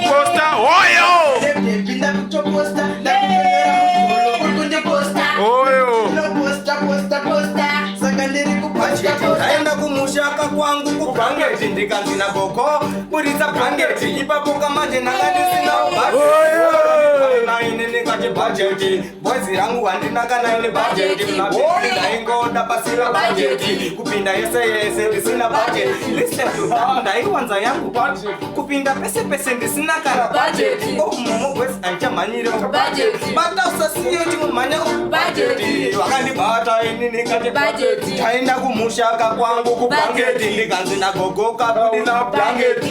Posta oyo. Oyo. Aenda kumushaka kwangu kubangeti ndikanzina boko buritsa bangeti ipapo kamanje nanganisina naine kati budget boys yangu wandinaka naine budget naingoda pasira budget kupinda yese ndisina budget listen to that ndaiwanza yangu budget kupinda pese ndisina kana budget momo boys anchamanyire budget bata usasiye chimumanya budget wakandibata inini kati budget taenda kumushaka kwangu kubangeti ndikanzina gogoka budina bangeti